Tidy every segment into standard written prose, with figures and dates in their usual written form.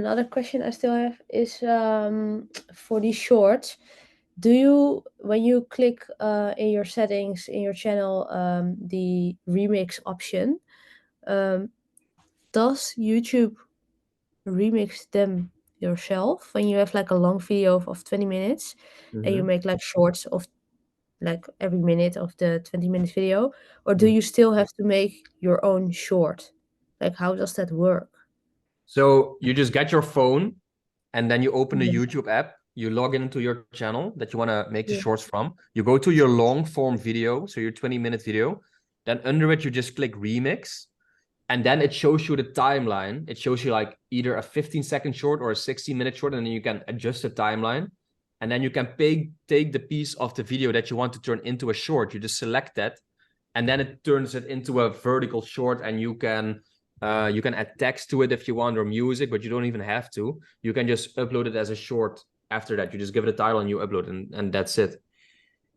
Another question I still have is for these shorts. Do you, when you click in your settings in your channel, the remix option, does YouTube remix them yourself when you have like a long video of 20 minutes and you make like shorts of like every minute of the 20-minute video, or do you still have to make your own short? Like, how does that work? So you just get your phone and then you open the Yeah. YouTube app. You log into your channel that you want to make the Yeah. shorts from. You go to your long form video, so your 20-minute video. Then under it, you just click remix. And then it shows you the timeline. It shows you like either a 15-second short or a 16-minute short, and then you can adjust the timeline. And then you can take the piece of the video that you want to turn into a short. You just select that, and then it turns it into a vertical short, and you can add text to it if you want, or music, but you don't even have to. You can just upload it as a short after that. You just give it a title and you upload it, and that's it.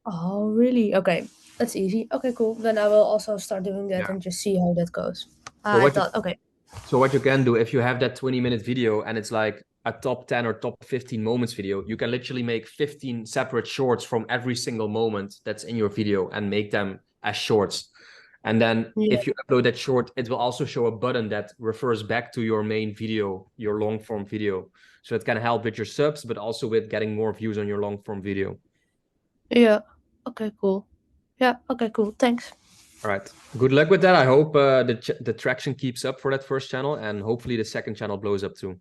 Oh, really? Okay, that's easy. Okay, cool. Then I will also start doing that Yeah. and just see how that goes. So I what you thought, okay. So what you can do, if you have that 20-minute video and it's like a top 10 or top 15 moments video, you can literally make 15 separate shorts from every single moment that's in your video and make them as shorts. And then Yeah. if you upload that short, it will also show a button that refers back to your main video, your long form video. So it can help with your subs, but also with getting more views on your long form video. Yeah. Okay, cool. Yeah, okay, cool. Thanks. All right. Good luck with that. I hope the traction keeps up for that first channel, and hopefully the second channel blows up too.